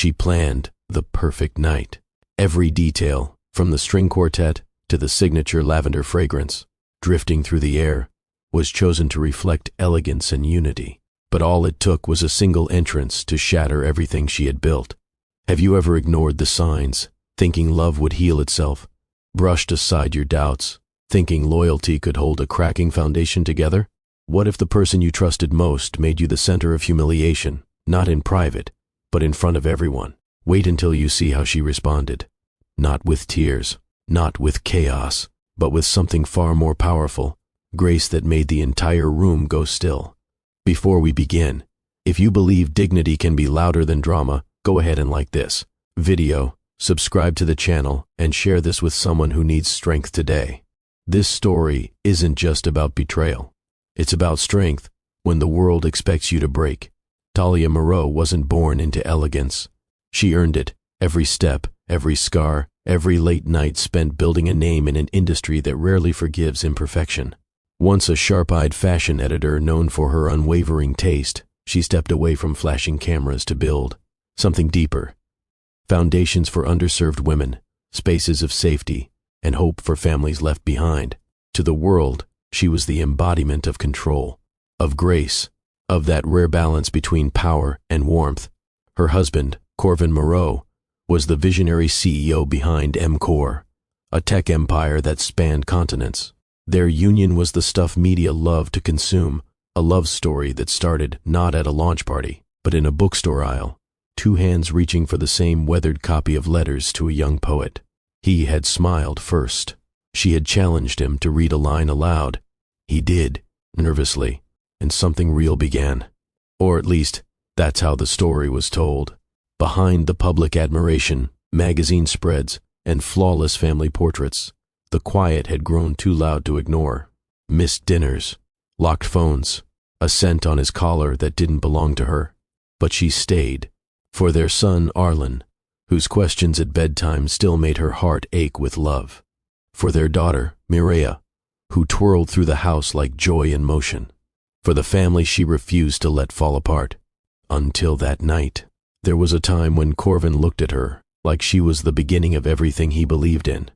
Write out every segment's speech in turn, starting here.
She planned the perfect night. Every detail, from the string quartet to the signature lavender fragrance, drifting through the air, was chosen to reflect elegance and unity. But all it took was a single entrance to shatter everything she had built. Have you ever ignored the signs, thinking love would heal itself? Brushed aside your doubts, thinking loyalty could hold a cracking foundation together? What if the person you trusted most made you the center of humiliation, not in private, but in front of everyone? Wait until you see how she responded. Not with tears, not with chaos, but with something far more powerful, grace that made the entire room go still. Before we begin, if you believe dignity can be louder than drama, go ahead and like this video, subscribe to the channel, and share this with someone who needs strength today. This story isn't just about betrayal. It's about strength when the world expects you to break. Talia Moreau wasn't born into elegance. She earned it, every step, every scar, every late night spent building a name in an industry that rarely forgives imperfection. Once a sharp-eyed fashion editor known for her unwavering taste, she stepped away from flashing cameras to build something deeper. Foundations for underserved women, spaces of safety, and hope for families left behind. To the world, she was the embodiment of control, of grace, of that rare balance between power and warmth. Her husband, Corvin Moreau, was the visionary CEO behind MCore, a tech empire that spanned continents. Their union was the stuff media loved to consume, a love story that started not at a launch party, but in a bookstore aisle, two hands reaching for the same weathered copy of Letters to a Young Poet. He had smiled first. She had challenged him to read a line aloud. He did, nervously, and something real began. Or at least, that's how the story was told. Behind the public admiration, magazine spreads, and flawless family portraits, the quiet had grown too loud to ignore. Missed dinners, locked phones, a scent on his collar that didn't belong to her. But she stayed. For their son, Arlen, whose questions at bedtime still made her heart ache with love. For their daughter, Mireia, who twirled through the house like joy in motion. For the family she refused to let fall apart. Until that night. There was a time when Corvin looked at her like she was the beginning of everything he believed in.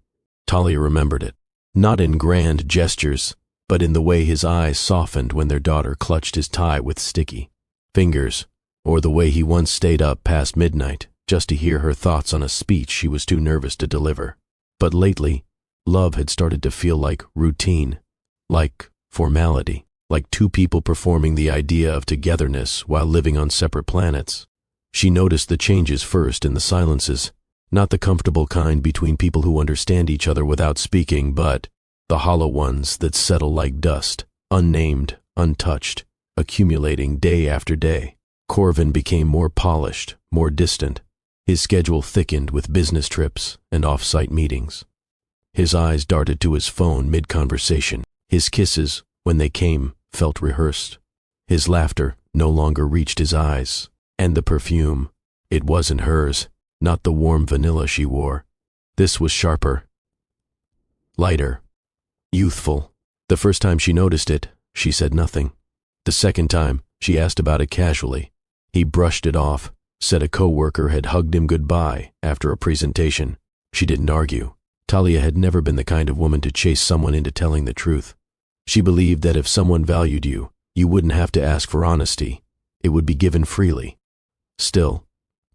Talia remembered it. Not in grand gestures, but in the way his eyes softened when their daughter clutched his tie with sticky fingers, or the way he once stayed up past midnight just to hear her thoughts on a speech she was too nervous to deliver. But lately, love had started to feel like routine, like formality, like two people performing the idea of togetherness while living on separate planets. She noticed the changes first in the silences, not the comfortable kind between people who understand each other without speaking, but the hollow ones that settle like dust, unnamed, untouched, accumulating day after day. Corvin became more polished, more distant. His schedule thickened with business trips and off-site meetings. His eyes darted to his phone mid-conversation. His kisses, when they came, felt rehearsed. His laughter no longer reached his eyes. And the perfume, it wasn't hers, not the warm vanilla she wore. This was sharper, lighter, youthful. The first time she noticed it, she said nothing. The second time, she asked about it casually. He brushed it off, said a coworker had hugged him goodbye after a presentation. She didn't argue. Talia had never been the kind of woman to chase someone into telling the truth. She believed that if someone valued you, you wouldn't have to ask for honesty. It would be given freely. Still,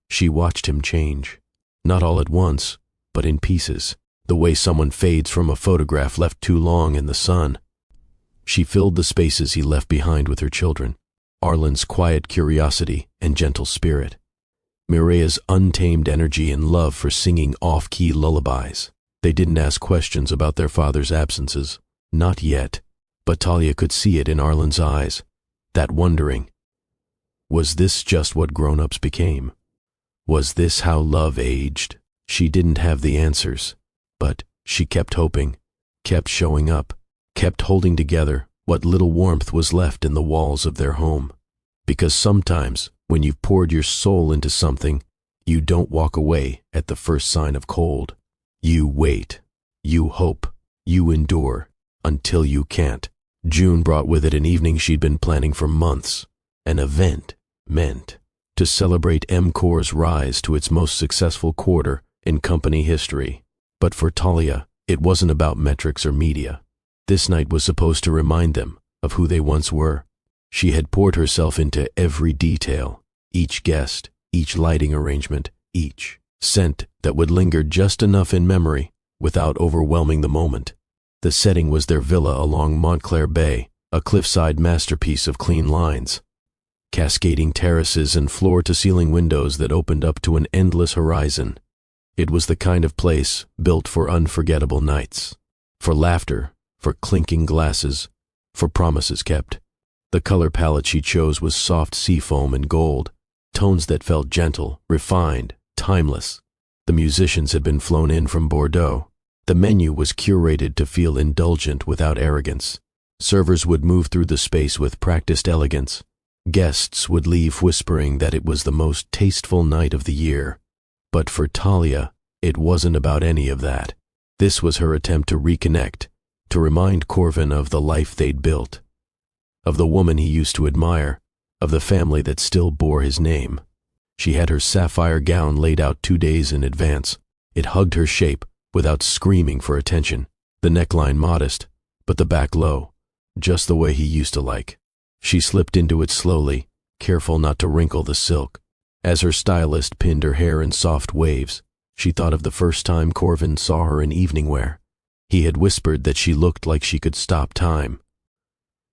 she watched him change. Not all at once, but in pieces, the way someone fades from a photograph left too long in the sun. She filled the spaces he left behind with her children, Arlen's quiet curiosity and gentle spirit, Mireia's untamed energy and love for singing off-key lullabies. They didn't ask questions about their father's absences, not yet, but Talia could see it in Arlen's eyes, that wondering. Was this just what grown-ups became? Was this how love aged? She didn't have the answers, but she kept hoping, kept showing up, kept holding together what little warmth was left in the walls of their home. Because sometimes, when you've poured your soul into something, you don't walk away at the first sign of cold. You wait, you hope, you endure, until you can't. June brought with it an evening she'd been planning for months, an event meant to celebrate M-Cor's rise to its most successful quarter in company history. But for Talia, it wasn't about metrics or media. This night was supposed to remind them of who they once were. She had poured herself into every detail, each guest, each lighting arrangement, each scent that would linger just enough in memory without overwhelming the moment. The setting was their villa along Montclair Bay, a cliffside masterpiece of clean lines, cascading terraces and floor-to-ceiling windows that opened up to an endless horizon. It was the kind of place built for unforgettable nights, for laughter, for clinking glasses, for promises kept. The color palette she chose was soft seafoam and gold, tones that felt gentle, refined, timeless. The musicians had been flown in from Bordeaux. The menu was curated to feel indulgent without arrogance. Servers would move through the space with practiced elegance. Guests would leave whispering that it was the most tasteful night of the year. But for Talia, it wasn't about any of that. This was her attempt to reconnect, to remind Corvin of the life they'd built, of the woman he used to admire, of the family that still bore his name. She had her sapphire gown laid out 2 days in advance. It hugged her shape without screaming for attention, the neckline modest, but the back low, just the way he used to like. She slipped into it slowly, careful not to wrinkle the silk. As her stylist pinned her hair in soft waves, she thought of the first time Corvin saw her in evening wear. He had whispered that she looked like she could stop time.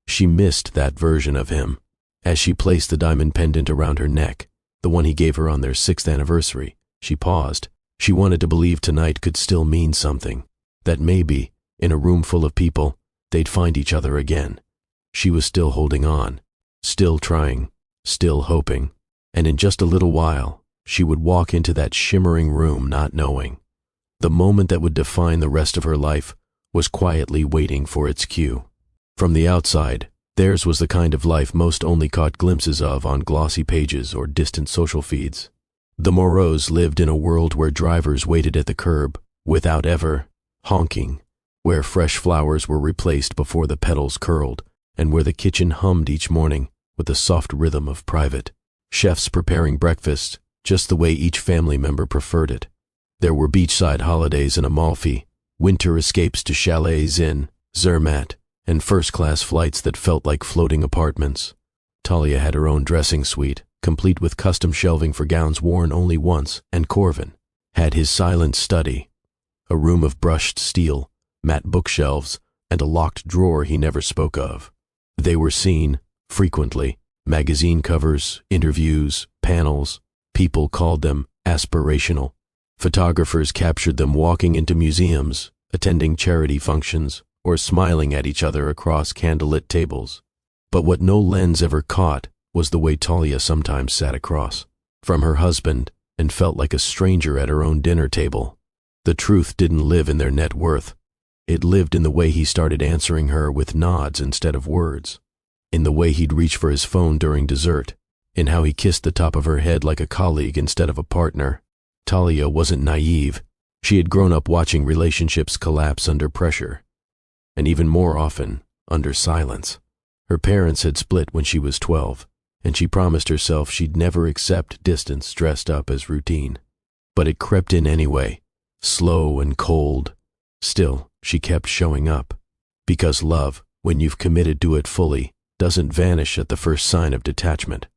She missed that version of him. As she placed the diamond pendant around her neck, the one he gave her on their 6th anniversary, she paused. She wanted to believe tonight could still mean something, that maybe, in a room full of people, they'd find each other again. She was still holding on, still trying, still hoping, and in just a little while, she would walk into that shimmering room not knowing. The moment that would define the rest of her life was quietly waiting for its cue. From the outside, theirs was the kind of life most only caught glimpses of on glossy pages or distant social feeds. The Moreaus lived in a world where drivers waited at the curb, without ever honking, where fresh flowers were replaced before the petals curled, and where the kitchen hummed each morning with the soft rhythm of private. Chefs preparing breakfast just the way each family member preferred it. There were beachside holidays in Amalfi, winter escapes to chalets in Zermatt, and first-class flights that felt like floating apartments. Talia had her own dressing suite, complete with custom shelving for gowns worn only once, and Corvin had his silent study, a room of brushed steel, matte bookshelves, and a locked drawer he never spoke of. They were seen, frequently, magazine covers, interviews, panels. People called them aspirational. Photographers captured them walking into museums, attending charity functions, or smiling at each other across candlelit tables. But what no lens ever caught was the way Talia sometimes sat across from her husband and felt like a stranger at her own dinner table. The truth didn't live in their net worth. It lived in the way he started answering her with nods instead of words, in the way he'd reach for his phone during dessert, in how he kissed the top of her head like a colleague instead of a partner. Talia wasn't naive. She had grown up watching relationships collapse under pressure, and even more often, under silence. Her parents had split when she was 12, and she promised herself she'd never accept distance dressed up as routine. But it crept in anyway, slow and cold. Still, she kept showing up. Because love, when you've committed to it fully, doesn't vanish at the first sign of detachment.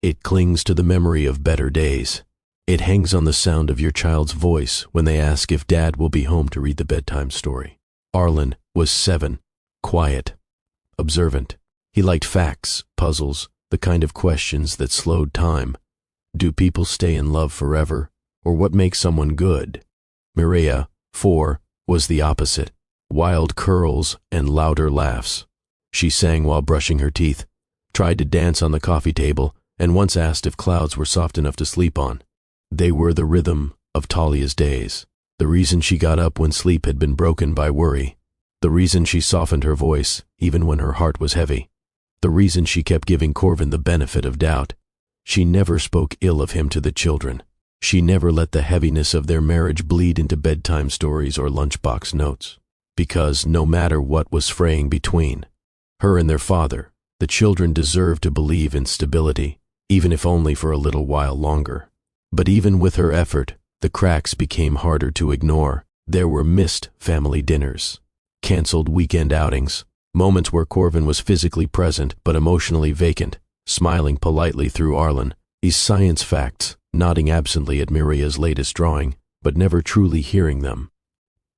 It clings to the memory of better days. It hangs on the sound of your child's voice when they ask if Dad will be home to read the bedtime story. Arlen was 7, quiet, observant. He liked facts, puzzles, the kind of questions that slowed time. Do people stay in love forever? Or what makes someone good? Mireia, 4, was the opposite. Wild curls and louder laughs. She sang while brushing her teeth, tried to dance on the coffee table, and once asked if clouds were soft enough to sleep on. They were the rhythm of Talia's days, the reason she got up when sleep had been broken by worry, the reason she softened her voice even when her heart was heavy, the reason she kept giving Corvin the benefit of doubt. She never spoke ill of him to the children. She never let the heaviness of their marriage bleed into bedtime stories or lunchbox notes. Because no matter what was fraying between her and their father, the children deserved to believe in stability, even if only for a little while longer. But even with her effort, the cracks became harder to ignore. There were missed family dinners, canceled weekend outings, moments where Corvin was physically present but emotionally vacant, smiling politely through Arlen, these science facts, nodding absently at Maria's latest drawing, but never truly hearing them.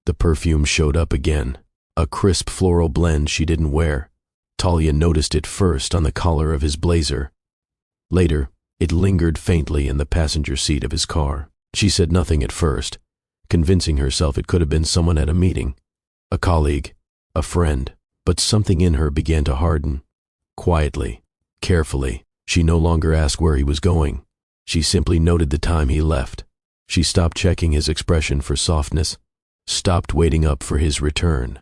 The perfume showed up again, a crisp floral blend she didn't wear. Talia noticed it first on the collar of his blazer. Later, it lingered faintly in the passenger seat of his car. She said nothing at first, convincing herself it could have been someone at a meeting, a colleague, a friend, but something in her began to harden. Quietly, carefully, she no longer asked where he was going. She simply noted the time he left. She stopped checking his expression for softness, stopped waiting up for his return.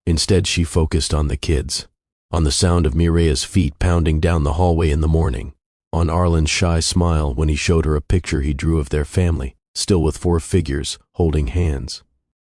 Instead, she focused on the kids, on the sound of Mireya's feet pounding down the hallway in the morning, on Arlen's shy smile when he showed her a picture he drew of their family, still with 4 figures holding hands.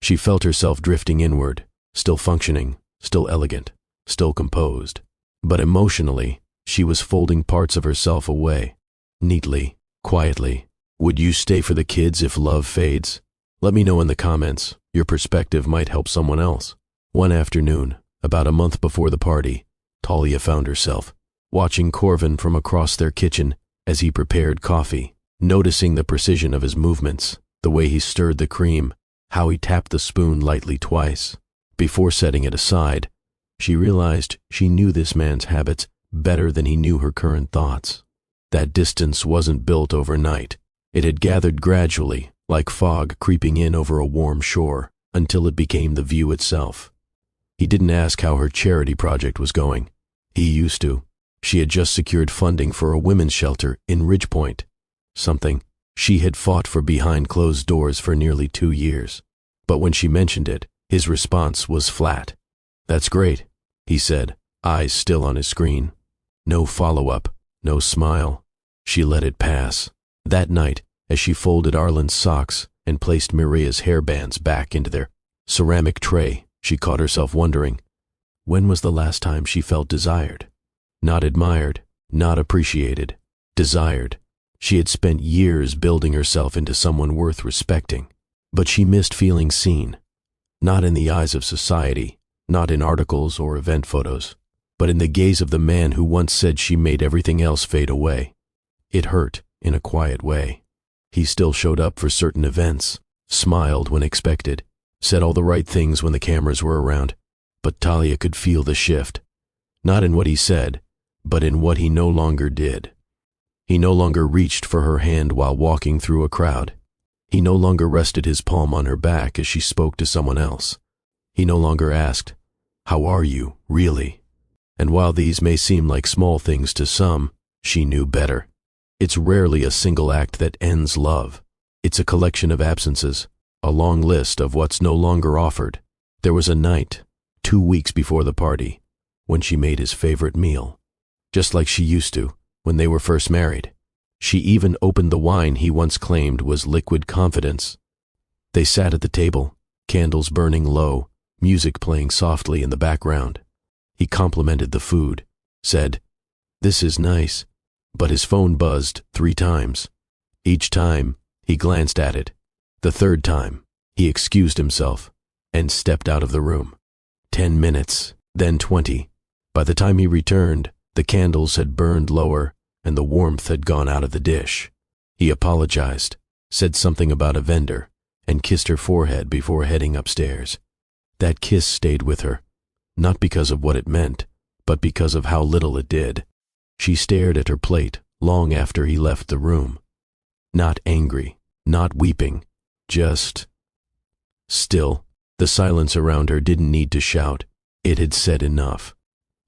She felt herself drifting inward, still functioning, still elegant, still composed. But emotionally, she was folding parts of herself away, neatly, quietly. Would you stay for the kids if love fades? Let me know in the comments. Your perspective might help someone else. One afternoon, about a month before the party, Talia found herself watching Corvin from across their kitchen as he prepared coffee, noticing the precision of his movements, the way he stirred the cream, how he tapped the spoon lightly twice. Before setting it aside, she realized she knew this man's habits better than he knew her current thoughts. That distance wasn't built overnight. It had gathered gradually, like fog creeping in over a warm shore, until it became the view itself. He didn't ask how her charity project was going. He used to. She had just secured funding for a women's shelter in Ridgepoint, something she had fought for behind closed doors for nearly 2 years. But when she mentioned it, his response was flat. "That's great," he said, eyes still on his screen. No follow-up, no smile. She let it pass. That night, as she folded Arlen's socks and placed Maria's hairbands back into their ceramic tray, she caught herself wondering, when was the last time she felt desired? Not admired, not appreciated, desired. She had spent years building herself into someone worth respecting, but she missed feeling seen. Not in the eyes of society, not in articles or event photos, but in the gaze of the man who once said she made everything else fade away. It hurt in a quiet way. He still showed up for certain events, smiled when expected, said all the right things when the cameras were around, but Talia could feel the shift, not in what he said, but in what he no longer did. He no longer reached for her hand while walking through a crowd. He no longer rested his palm on her back as she spoke to someone else. He no longer asked, "How are you, really?" And while these may seem like small things to some, she knew better. It's rarely a single act that ends love. It's a collection of absences, a long list of what's no longer offered. There was a night, 2 weeks before the party, when she made his favorite meal, just like she used to when they were first married. She even opened the wine he once claimed was liquid confidence. They sat at the table, candles burning low, music playing softly in the background. He complimented the food, said, "This is nice," but his phone buzzed 3 times. Each time, he glanced at it. The 3rd time, he excused himself and stepped out of the room. 10 minutes, then 20. By the time he returned, the candles had burned lower and the warmth had gone out of the dish. He apologized, said something about a vendor, and kissed her forehead before heading upstairs. That kiss stayed with her, not because of what it meant, but because of how little it did. She stared at her plate long after he left the room. Not angry, not weeping, just still. The silence around her didn't need to shout. It had said enough.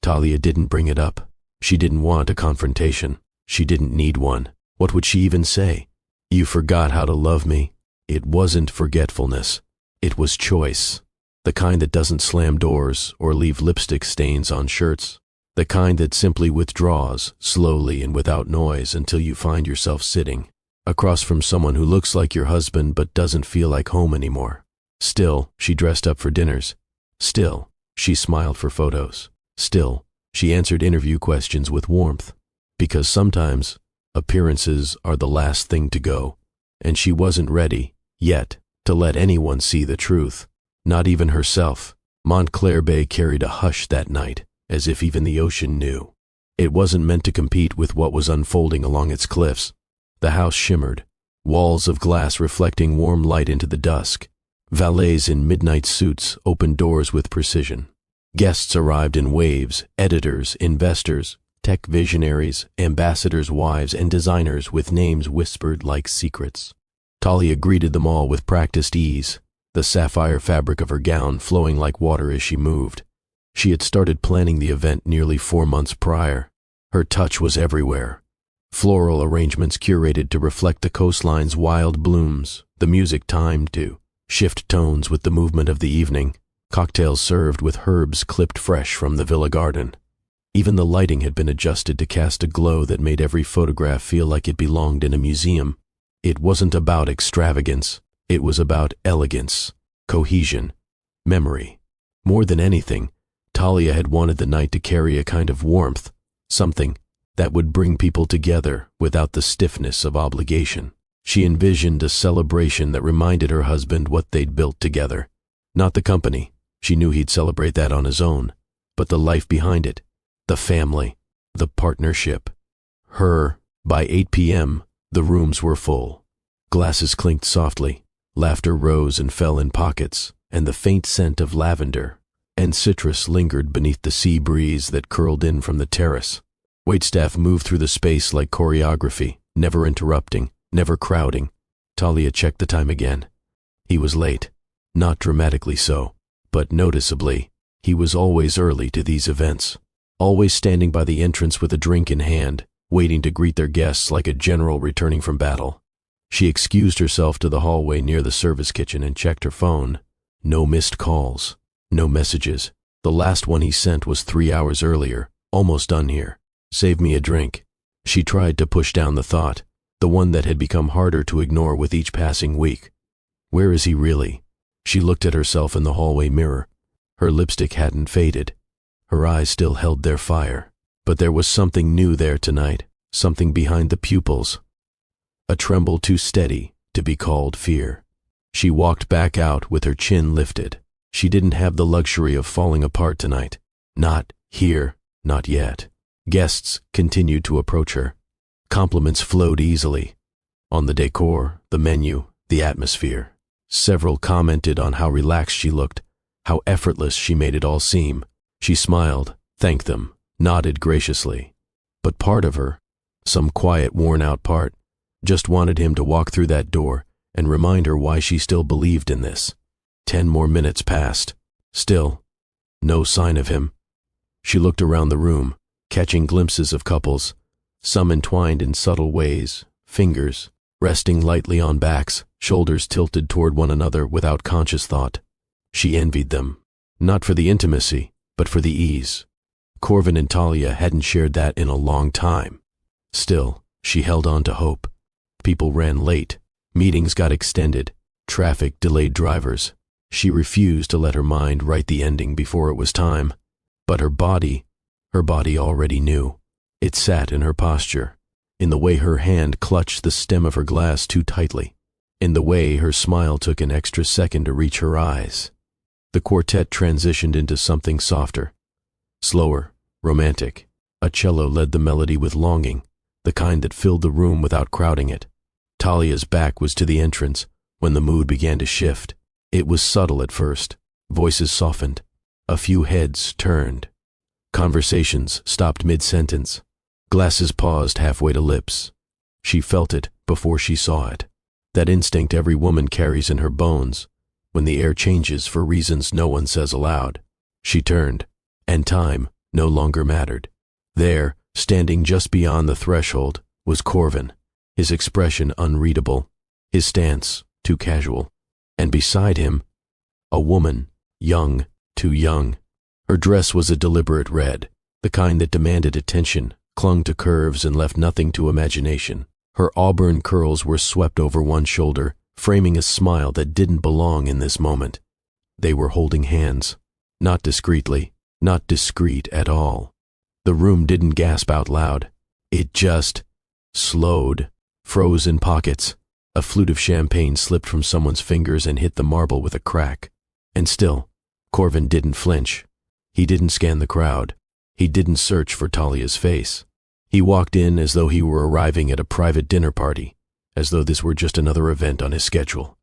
Talia didn't bring it up. She didn't want a confrontation. She didn't need one. What would she even say? "You forgot how to love me." It wasn't forgetfulness. It was choice. The kind that doesn't slam doors or leave lipstick stains on shirts. The kind that simply withdraws, slowly and without noise, until you find yourself sitting across from someone who looks like your husband but doesn't feel like home anymore. Still, she dressed up for dinners. Still, she smiled for photos. Still, she answered interview questions with warmth. Because sometimes, Appearances are the last thing to go, and she wasn't ready, yet, to let anyone see the truth. Not even herself. Montclair Bay carried a hush that night, as if even the ocean knew. It wasn't meant to compete with what was unfolding along its cliffs. The house shimmered, walls of glass reflecting warm light into the dusk. Valets in midnight suits opened doors with precision. Guests arrived in waves, editors, investors, tech visionaries, ambassadors' wives, and designers with names whispered like secrets. Talia greeted them all with practiced ease, the sapphire fabric of her gown flowing like water as she moved. She had started planning the event nearly 4 months prior. Her touch was everywhere. Floral arrangements curated to reflect the coastline's wild blooms, the music timed to shift tones with the movement of the evening, cocktails served with herbs clipped fresh from the villa garden. Even the lighting had been adjusted to cast a glow that made every photograph feel like it belonged in a museum. It wasn't about extravagance, it was about elegance, cohesion, memory. More than anything, Talia had wanted the night to carry a kind of warmth, something that would bring people together without the stiffness of obligation. She envisioned a celebration that reminded her husband what they'd built together. Not the company, she knew he'd celebrate that on his own, but the life behind it, the family, the partnership. By 8 p.m., the rooms were full. Glasses clinked softly, laughter rose and fell in pockets, and the faint scent of lavender and citrus lingered beneath the sea breeze that curled in from the terrace. Waitstaff moved through the space like choreography, never interrupting, never crowding. Talia checked the time again. He was late. Not dramatically so, but noticeably. He was always early to these events, always standing by the entrance with a drink in hand, waiting to greet their guests like a general returning from battle. She excused herself to the hallway near the service kitchen and checked her phone. No missed calls, no messages. The last one he sent was 3 hours earlier. Almost done here. Save me a drink. She tried to push down the thought, the one that had become harder to ignore with each passing week. Where is he really? She looked at herself in the hallway mirror. Her lipstick hadn't faded. Her eyes still held their fire. But there was something new there tonight, something behind the pupils. A tremble too steady to be called fear. She walked back out with her chin lifted. She didn't have the luxury of falling apart tonight. Not here, not yet. Guests continued to approach her. Compliments flowed easily on the decor, the menu, the atmosphere. Several commented on how relaxed she looked, how effortless she made it all seem. She smiled, thanked them, nodded graciously. But part of her, some quiet, worn-out part, just wanted him to walk through that door and remind her why she still believed in this. 10 more minutes passed. Still, no sign of him. She looked around the room, catching glimpses of couples, some entwined in subtle ways, fingers resting lightly on backs, shoulders tilted toward one another without conscious thought. She envied them, not for the intimacy, but for the ease. Corvin and Talia hadn't shared that in a long time. Still, she held on to hope. People ran late, meetings got extended, traffic delayed drivers. She refused to let her mind write the ending before it was time. But her body already knew. It sat in her posture, in the way her hand clutched the stem of her glass too tightly, in the way her smile took an extra second to reach her eyes. The quartet transitioned into something softer, slower, romantic. A cello led the melody with longing, the kind that filled the room without crowding it. Talia's back was to the entrance when the mood began to shift. It was subtle at first. Voices softened. A few heads turned. Conversations stopped mid-sentence. Glasses paused halfway to lips. She felt it before she saw it. That instinct every woman carries in her bones, when the air changes for reasons no one says aloud. She turned, and time no longer mattered. There, standing just beyond the threshold, was Corvin, his expression unreadable, his stance too casual. And beside him, a woman, young, too young. Her dress was a deliberate red, the kind that demanded attention, clung to curves and left nothing to imagination. Her auburn curls were swept over one shoulder, framing a smile that didn't belong in this moment. They were holding hands, not discreetly, not discreet at all. The room didn't gasp out loud. It just slowed, froze in pockets. A flute of champagne slipped from someone's fingers and hit the marble with a crack. And still, Corvin didn't flinch. He didn't scan the crowd. He didn't search for Talia's face. He walked in as though he were arriving at a private dinner party, as though this were just another event on his schedule.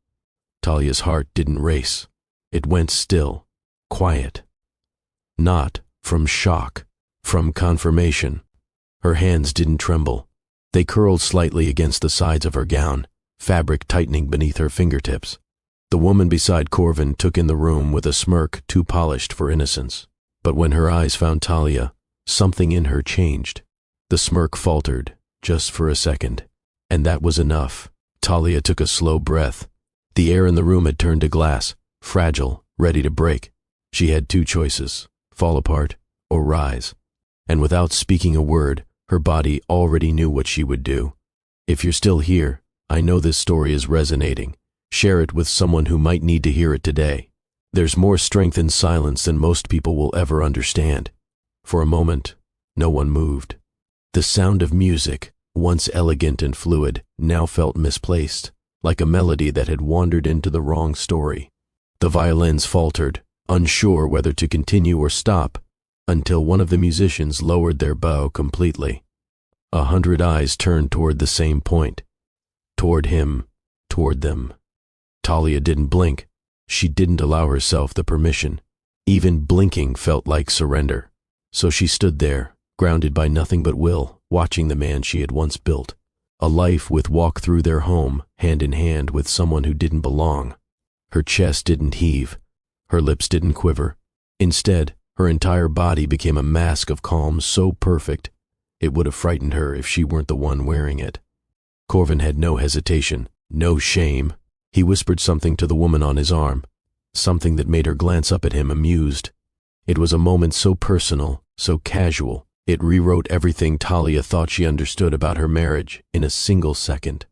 Talia's heart didn't race. It went still, quiet. Not from shock, from confirmation. Her hands didn't tremble. They curled slightly against the sides of her gown, fabric tightening beneath her fingertips. The woman beside Corvin took in the room with a smirk too polished for innocence. But when her eyes found Talia, something in her changed. The smirk faltered, just for a second. And that was enough. Talia took a slow breath. The air in the room had turned to glass, fragile, ready to break. She had two choices, fall apart or rise. And without speaking a word, her body already knew what she would do. If you're still here, I know this story is resonating. Share it with someone who might need to hear it today. There's more strength in silence than most people will ever understand. For a moment, no one moved. The sound of music, once elegant and fluid, now felt misplaced, like a melody that had wandered into the wrong story. The violins faltered, unsure whether to continue or stop, until one of the musicians lowered their bow completely. 100 eyes turned toward the same point. Toward him, toward them. Talia didn't blink. She didn't allow herself the permission. Even blinking felt like surrender. So she stood there, grounded by nothing but will, watching the man she had once built. A life with walk through their home, hand in hand with someone who didn't belong. Her chest didn't heave. Her lips didn't quiver. Instead, her entire body became a mask of calm so perfect, it would have frightened her if she weren't the one wearing it. Corvin had no hesitation, no shame. He whispered something to the woman on his arm, something that made her glance up at him amused. It was a moment so personal, so casual, it rewrote everything Talia thought she understood about her marriage in a single second.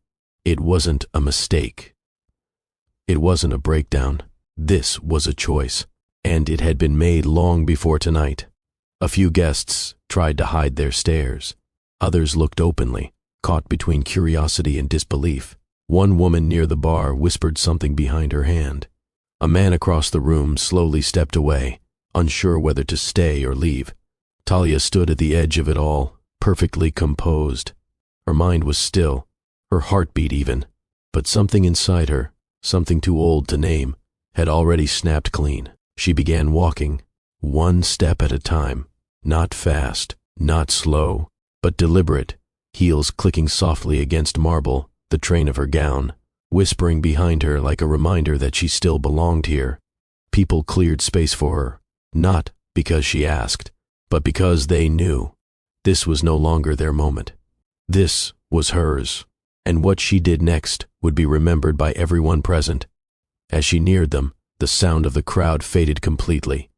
It wasn't a mistake. It wasn't a breakdown. This was a choice, and it had been made long before tonight. A few guests tried to hide their stares. Others looked openly, caught between curiosity and disbelief. One woman near the bar whispered something behind her hand. A man across the room slowly stepped away, unsure whether to stay or leave. Talia stood at the edge of it all, perfectly composed. Her mind was still, her heart beat even, but something inside her, something too old to name, had already snapped clean. She began walking, one step at a time, not fast, not slow, but deliberate, heels clicking softly against marble, the train of her gown, whispering behind her like a reminder that she still belonged here. People cleared space for her, not because she asked, but because they knew. This was no longer their moment. This was hers, and what she did next would be remembered by everyone present. As she neared them, the sound of the crowd faded completely.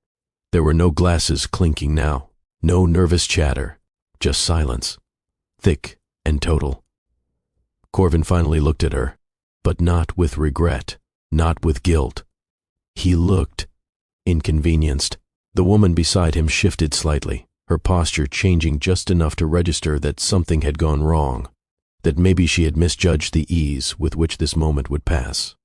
There were no glasses clinking now, no nervous chatter, just silence, thick and total. Corvin finally looked at her, but not with regret, not with guilt. He looked inconvenienced. The woman beside him shifted slightly, her posture changing just enough to register that something had gone wrong, that maybe she had misjudged the ease with which this moment would pass.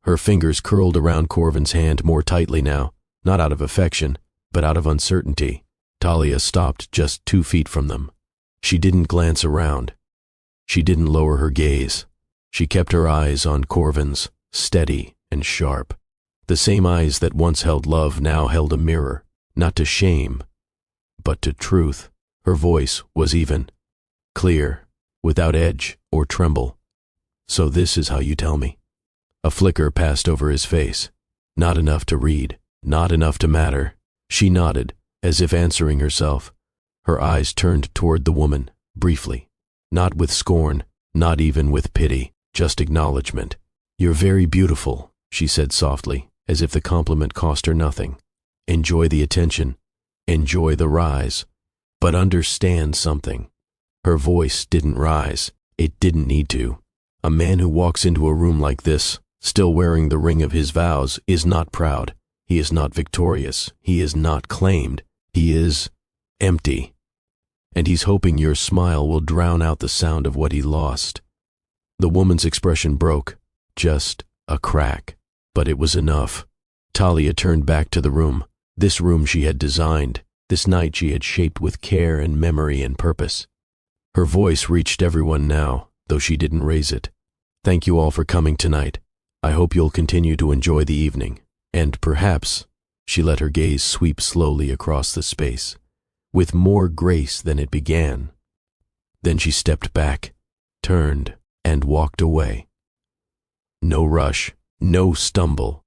Her fingers curled around Corvin's hand more tightly now, not out of affection, but out of uncertainty. Talia stopped just 2 feet from them. She didn't glance around. She didn't lower her gaze. She kept her eyes on Corvin's, steady and sharp. The same eyes that once held love now held a mirror, not to shame, but to truth. Her voice was even, clear, without edge or tremble. "So this is how you tell me." A flicker passed over his face. Not enough to read, not enough to matter. She nodded, as if answering herself. Her eyes turned toward the woman, briefly. Not with scorn, not even with pity, just acknowledgement. "You're very beautiful," she said softly, as if the compliment cost her nothing. "Enjoy the attention, enjoy the rise, but understand something." Her voice didn't rise. It didn't need to. A man who walks into a room like this, still wearing the ring of his vows, is not proud. He is not victorious. He is not claimed. He is empty. and he's hoping your smile will drown out the sound of what he lost." The woman's expression broke, just a crack, but it was enough. Talia turned back to the room, this room she had designed, this night she had shaped with care and memory and purpose. Her voice reached everyone now, though she didn't raise it. "Thank you all for coming tonight. I hope you'll continue to enjoy the evening, and perhaps," she let her gaze sweep slowly across the space, "with more grace than it began." Then she stepped back, turned, and walked away. No rush, no stumble,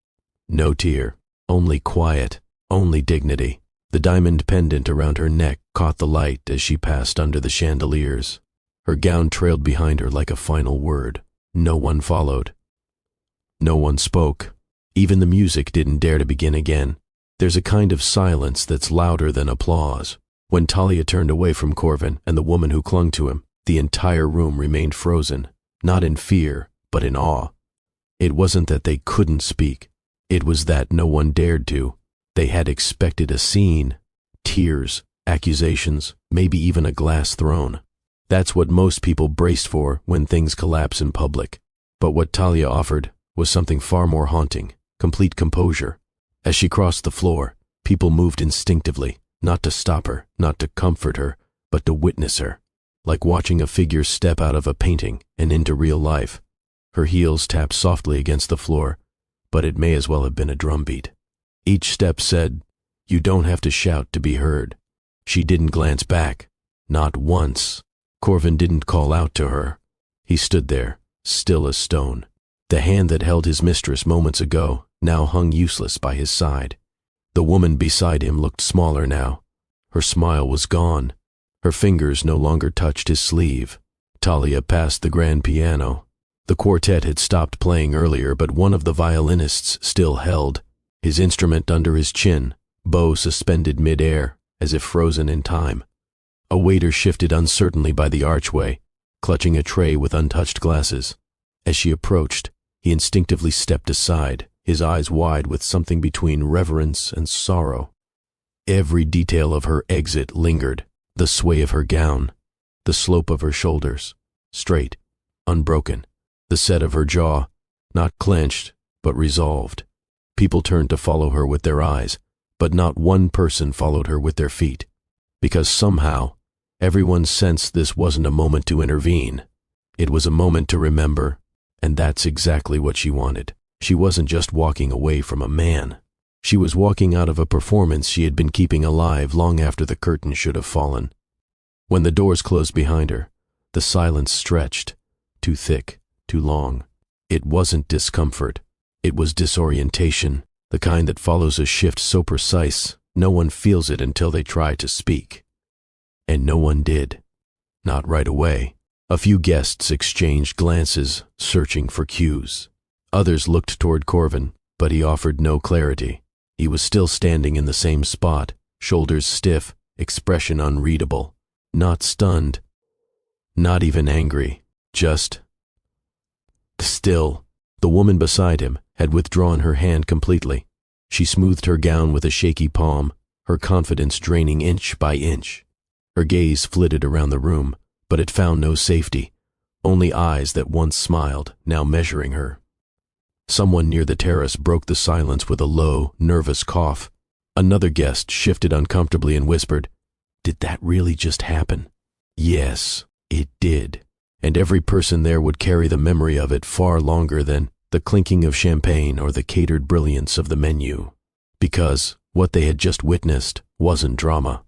no tear, only quiet, only dignity. The diamond pendant around her neck caught the light as she passed under the chandeliers. Her gown trailed behind her like a final word. No one followed. No one spoke. Even the music didn't dare to begin again. There's a kind of silence that's louder than applause. When Talia turned away from Corvin and the woman who clung to him, the entire room remained frozen, not in fear, but in awe. It wasn't that they couldn't speak. It was that no one dared to. They had expected a scene, tears, accusations, maybe even a glass thrown. That's what most people braced for when things collapse in public. But what Talia offered was something far more haunting, complete composure. As she crossed the floor, people moved instinctively, not to stop her, not to comfort her, but to witness her, like watching a figure step out of a painting and into real life. Her heels tapped softly against the floor, but it may as well have been a drumbeat. Each step said, "You don't have to shout to be heard." She didn't glance back, not once. Corvin didn't call out to her. He stood there, still as stone. The hand that held his mistress moments ago now hung useless by his side. The woman beside him looked smaller now. Her smile was gone. Her fingers no longer touched his sleeve. Talia passed the grand piano. The quartet had stopped playing earlier, but one of the violinists still held, his instrument under his chin, bow suspended mid-air, as if frozen in time. A waiter shifted uncertainly by the archway, clutching a tray with untouched glasses. As she approached, he instinctively stepped aside, his eyes wide with something between reverence and sorrow. Every detail of her exit lingered, the sway of her gown, the slope of her shoulders, straight, unbroken, the set of her jaw, not clenched, but resolved. People turned to follow her with their eyes, but not one person followed her with their feet, because somehow everyone sensed this wasn't a moment to intervene. It was a moment to remember, and that's exactly what she wanted. She wasn't just walking away from a man. She was walking out of a performance she had been keeping alive long after the curtain should have fallen. When the doors closed behind her, the silence stretched, too thick, too long. It wasn't discomfort. It was disorientation, the kind that follows a shift so precise no one feels it until they try to speak. And no one did. Not right away. A few guests exchanged glances, searching for cues. Others looked toward Corvin, but he offered no clarity. He was still standing in the same spot, shoulders stiff, expression unreadable. Not stunned, not even angry, just still. The woman beside him had withdrawn her hand completely. She smoothed her gown with a shaky palm, her confidence draining inch by inch. Her gaze flitted around the room, but it found no safety, only eyes that once smiled, now measuring her. Someone near the terrace broke the silence with a low, nervous cough. Another guest shifted uncomfortably and whispered, "Did that really just happen?" Yes, it did. And every person there would carry the memory of it far longer than the clinking of champagne or the catered brilliance of the menu. Because what they had just witnessed wasn't drama.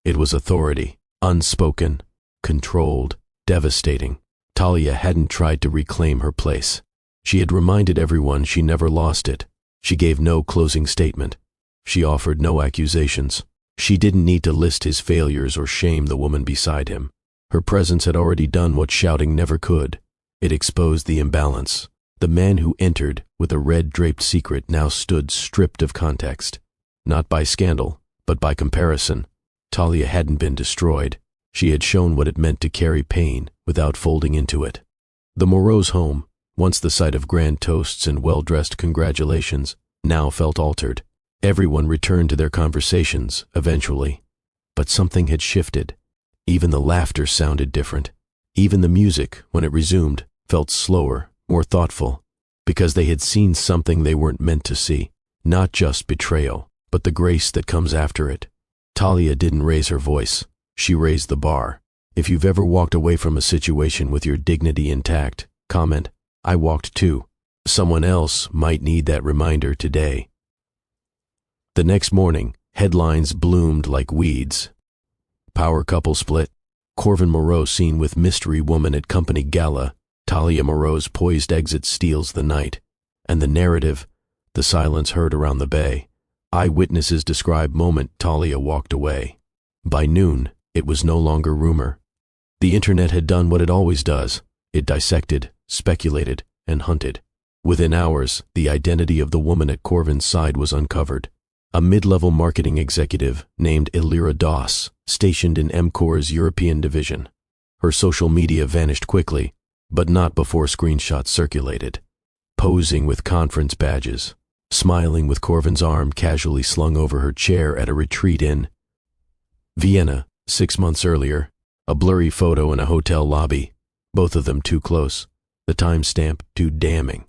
It was authority, unspoken, controlled, devastating. Talia hadn't tried to reclaim her place. She had reminded everyone she never lost it. She gave no closing statement. She offered no accusations. She didn't need to list his failures or shame the woman beside him. Her presence had already done what shouting never could. It exposed the imbalance. The man who entered with a red-draped secret now stood stripped of context. Not by scandal, but by comparison. Talia hadn't been destroyed. She had shown what it meant to carry pain without folding into it. The Moreau's home, once the site of grand toasts and well-dressed congratulations, now felt altered. Everyone returned to their conversations, eventually. But something had shifted. Even the laughter sounded different. Even the music, when it resumed, felt slower, more thoughtful, because they had seen something they weren't meant to see. Not just betrayal, but the grace that comes after it. Talia didn't raise her voice. She raised the bar. If you've ever walked away from a situation with your dignity intact, comment, "I walked too." Someone else might need that reminder today. The next morning, headlines bloomed like weeds. Power couple split. Corvin Moreau seen with mystery woman at company gala. Talia Moreau's poised exit steals the night. And the narrative, the silence heard around the bay. Eyewitnesses describe moment Talia walked away. By noon, it was no longer rumor. The internet had done what it always does. It dissected, speculated, and hunted. Within hours, the identity of the woman at Corvin's side was uncovered. A mid-level marketing executive named Elira Doss, stationed in MCOR's European division. Her social media vanished quickly, but not before screenshots circulated. Posing with conference badges, smiling with Corvin's arm casually slung over her chair at a retreat in Vienna, 6 months earlier. A blurry photo in a hotel lobby, both of them too close, the timestamp too damning.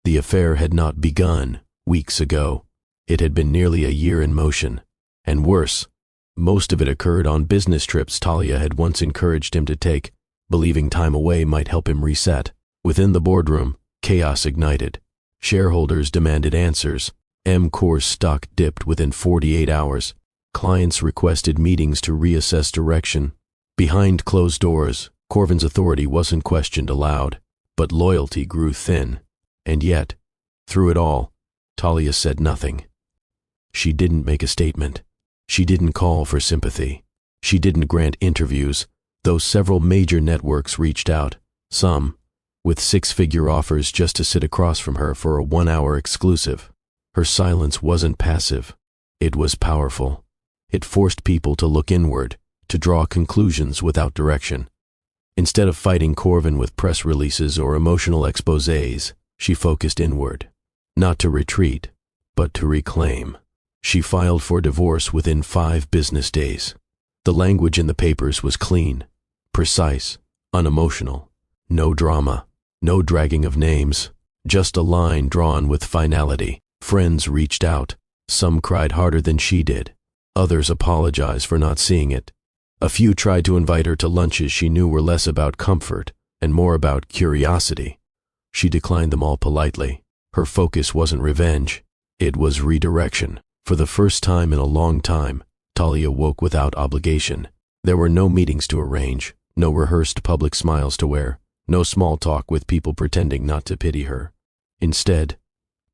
The affair had not begun weeks ago. It had been nearly a year in motion. And worse, most of it occurred on business trips Talia had once encouraged him to take, believing time away might help him reset. Within the boardroom, chaos ignited. Shareholders demanded answers. MCOR's stock dipped within 48 hours. Clients requested meetings to reassess direction. Behind closed doors, Corvin's authority wasn't questioned aloud, but loyalty grew thin. And yet, through it all, Talia said nothing. She didn't make a statement. She didn't call for sympathy. She didn't grant interviews, though several major networks reached out, some with 6-figure offers just to sit across from her for a 1-hour exclusive. Her silence wasn't passive. It was powerful. It forced people to look inward, to draw conclusions without direction. Instead of fighting Corvin with press releases or emotional exposés, she focused inward. Not to retreat, but to reclaim. She filed for divorce within 5 business days. The language in the papers was clean, precise, unemotional. No drama, no dragging of names, just a line drawn with finality. Friends reached out. Some cried harder than she did. Others apologized for not seeing it. A few tried to invite her to lunches she knew were less about comfort and more about curiosity. She declined them all politely. Her focus wasn't revenge. It was redirection. For the first time in a long time, Talia woke without obligation. There were no meetings to arrange, no rehearsed public smiles to wear, no small talk with people pretending not to pity her. Instead,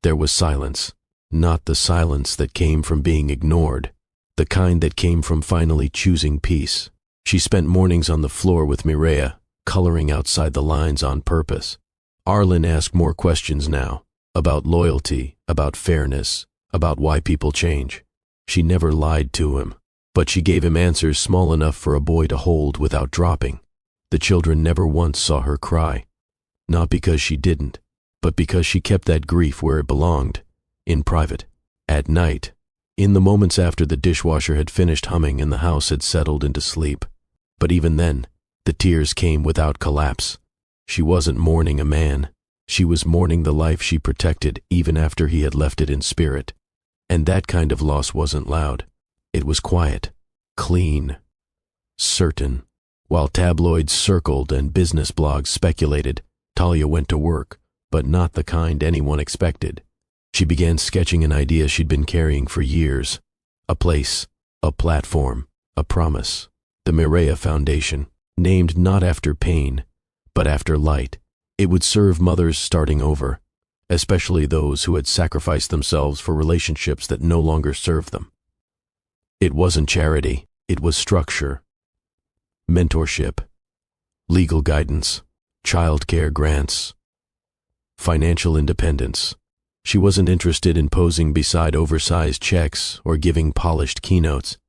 there was silence. Not the silence that came from being ignored, the kind that came from finally choosing peace. She spent mornings on the floor with Mireia, coloring outside the lines on purpose. Arlen asked more questions now, about loyalty, about fairness, about why people change. She never lied to him, but she gave him answers small enough for a boy to hold without dropping. The children never once saw her cry. Not because she didn't, but because she kept that grief where it belonged, in private. At night, in the moments after the dishwasher had finished humming and the house had settled into sleep. But even then, the tears came without collapse. She wasn't mourning a man. She was mourning the life she protected even after he had left it in spirit. And that kind of loss wasn't loud. It was quiet, clean, certain. While tabloids circled and business blogs speculated, Talia went to work, but not the kind anyone expected. She began sketching an idea she'd been carrying for years. A place, a platform, a promise. The Mireia Foundation, named not after pain, but after light. It would serve mothers starting over, especially those who had sacrificed themselves for relationships that no longer served them. It wasn't charity, it was structure. Mentorship, legal guidance, childcare grants, financial independence. She wasn't interested in posing beside oversized checks or giving polished keynotes.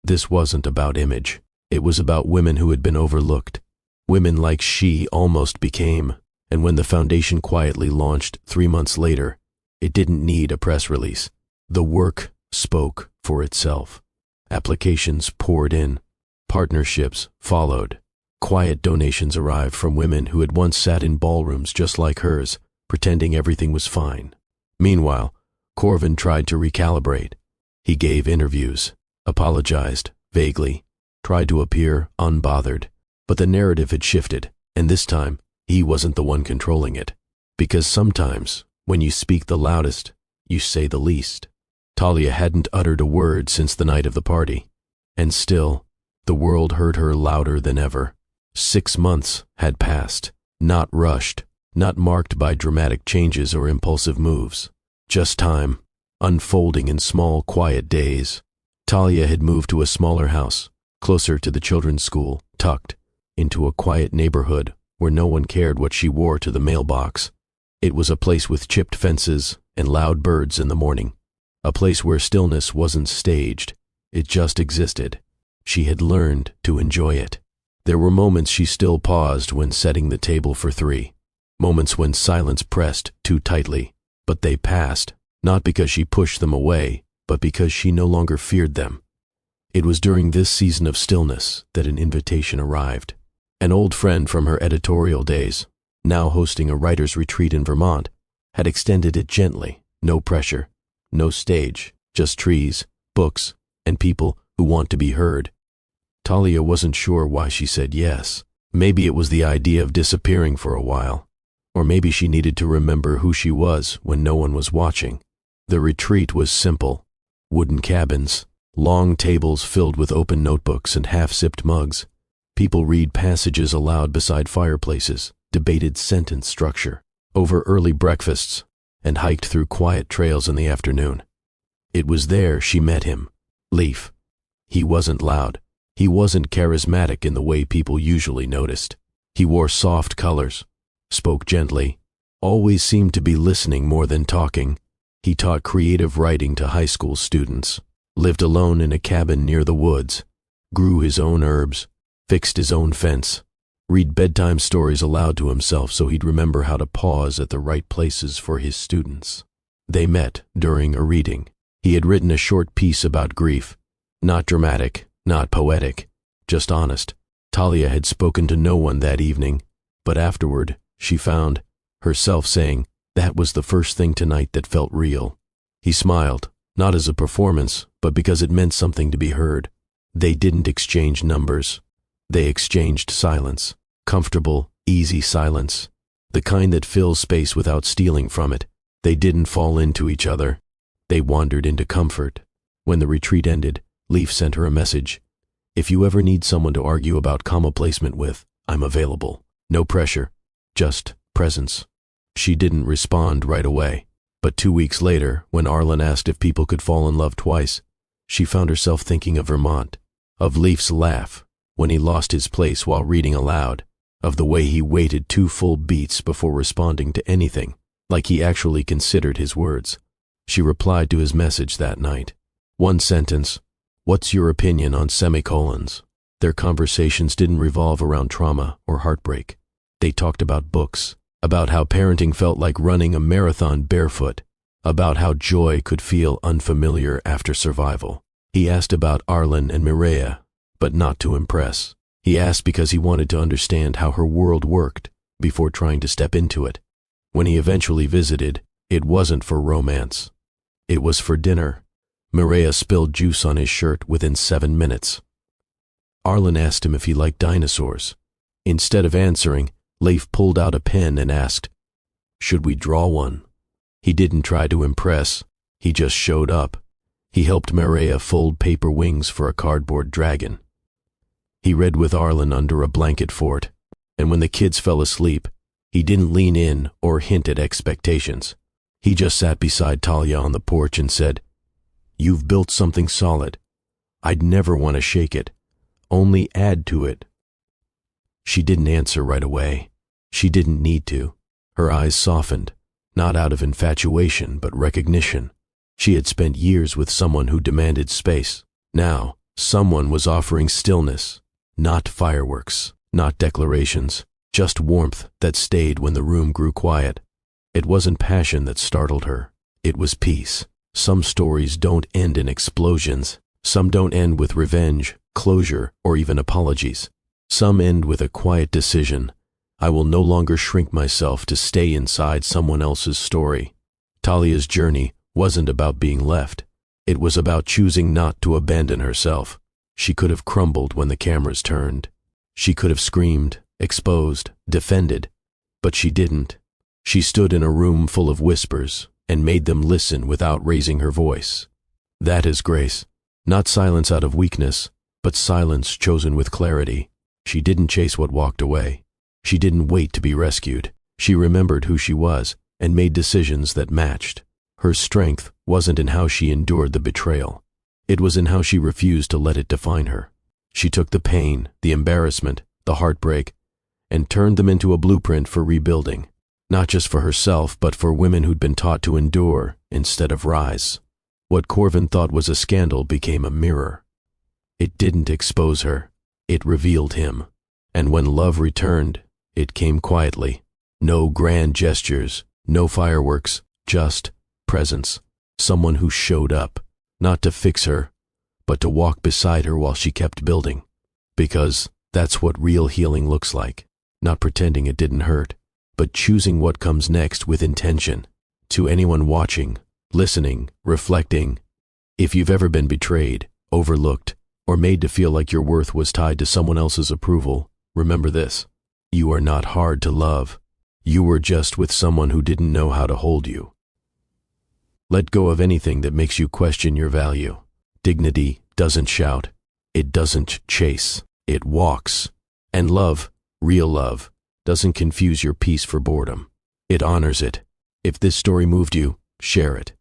This wasn't about image. It was about women who had been overlooked. Women like she almost became. And when the foundation quietly launched 3 months later, it didn't need a press release. The work spoke for itself. Applications poured in. Partnerships followed. Quiet donations arrived from women who had once sat in ballrooms just like hers, pretending everything was fine. Meanwhile, Corvin tried to recalibrate. He gave interviews, apologized, vaguely, tried to appear unbothered. But the narrative had shifted, and this time, he wasn't the one controlling it. Because sometimes, when you speak the loudest, you say the least. Talia hadn't uttered a word since the night of the party. And still, the world heard her louder than ever. 6 months had passed, not rushed, not marked by dramatic changes or impulsive moves. Just time, unfolding in small, quiet days. Talia had moved to a smaller house, closer to the children's school, tucked into a quiet neighborhood where no one cared what she wore to the mailbox. It was a place with chipped fences and loud birds in the morning. A place where stillness wasn't staged, it just existed. She had learned to enjoy it. There were moments she still paused when setting the table for 3. Moments when silence pressed too tightly, but they passed, not because she pushed them away, but because she no longer feared them. It was during this season of stillness that an invitation arrived. An old friend from her editorial days, now hosting a writer's retreat in Vermont, had extended it gently, no pressure, no stage, just trees, books, and people who want to be heard. Talia wasn't sure why she said yes. Maybe it was the idea of disappearing for a while, or maybe she needed to remember who she was when no one was watching. The retreat was simple. Wooden cabins, long tables filled with open notebooks and half-sipped mugs. People read passages aloud beside fireplaces, debated sentence structure, over early breakfasts, and hiked through quiet trails in the afternoon. It was there she met him, Leif. He wasn't loud. He wasn't charismatic in the way people usually noticed. He wore soft colors, spoke gently, always seemed to be listening more than talking. He taught creative writing to high school students, lived alone in a cabin near the woods, grew his own herbs, fixed his own fence, read bedtime stories aloud to himself so he'd remember how to pause at the right places for his students. They met during a reading. He had written a short piece about grief, not dramatic, not poetic, just honest. Talia had spoken to no one that evening, but afterward, she found herself saying, that was the first thing tonight that felt real. He smiled, not as a performance, but because it meant something to be heard. They didn't exchange numbers. They exchanged silence. Comfortable, easy silence. The kind that fills space without stealing from it. They didn't fall into each other. They wandered into comfort. When the retreat ended, Leif sent her a message. If you ever need someone to argue about comma placement with, I'm available. No pressure, just presence. She didn't respond right away, but 2 weeks later, when Arlen asked if people could fall in love twice, she found herself thinking of Vermont, of Leif's laugh when he lost his place while reading aloud, of the way he waited 2 full beats before responding to anything, like he actually considered his words. She replied to his message that night. 1 sentence, what's your opinion on semicolons? Their conversations didn't revolve around trauma or heartbreak. They talked about books, about how parenting felt like running a marathon barefoot, about how joy could feel unfamiliar after survival. He asked about Arlen and Mireia, but not to impress. He asked because he wanted to understand how her world worked before trying to step into it. When he eventually visited, it wasn't for romance. It was for dinner. Mireia spilled juice on his shirt within 7 minutes. Arlen asked him if he liked dinosaurs. Instead of answering, Leif pulled out a pen and asked, should we draw one? He didn't try to impress. He just showed up. He helped Mireia fold paper wings for a cardboard dragon. He read with Arlen under a blanket fort, and when the kids fell asleep, he didn't lean in or hint at expectations. He just sat beside Talia on the porch and said, you've built something solid. I'd never want to shake it, only add to it. She didn't answer right away. She didn't need to. Her eyes softened, not out of infatuation but recognition. She had spent years with someone who demanded space. Now, someone was offering stillness, not fireworks, not declarations, just warmth that stayed when the room grew quiet. It wasn't passion that startled her. It was peace. Some stories don't end in explosions. Some don't end with revenge, closure, or even apologies. Some end with a quiet decision. I will no longer shrink myself to stay inside someone else's story. Talia's journey wasn't about being left. It was about choosing not to abandon herself. She could have crumbled when the cameras turned. She could have screamed, exposed, defended, but she didn't. She stood in a room full of whispers and made them listen without raising her voice. That is grace. Not silence out of weakness, but silence chosen with clarity. She didn't chase what walked away. She didn't wait to be rescued. She remembered who she was and made decisions that matched. Her strength wasn't in how she endured the betrayal. It was in how she refused to let it define her. She took the pain, the embarrassment, the heartbreak, and turned them into a blueprint for rebuilding. Not just for herself, but for women who'd been taught to endure instead of rise. What Corvin thought was a scandal became a mirror. It didn't expose her. It revealed him. And when love returned, it came quietly. No grand gestures, no fireworks, just presence. Someone who showed up, not to fix her, but to walk beside her while she kept building. Because that's what real healing looks like. Not pretending it didn't hurt, but choosing what comes next with intention. To anyone watching, listening, reflecting, if you've ever been betrayed, overlooked, or made to feel like your worth was tied to someone else's approval, remember this. You are not hard to love. You were just with someone who didn't know how to hold you. Let go of anything that makes you question your value. Dignity doesn't shout. It doesn't chase. It walks. And love, real love, doesn't confuse your peace for boredom. It honors it. If this story moved you, share it.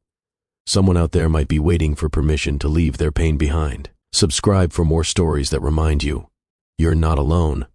Someone out there might be waiting for permission to leave their pain behind. Subscribe for more stories that remind you, you're not alone.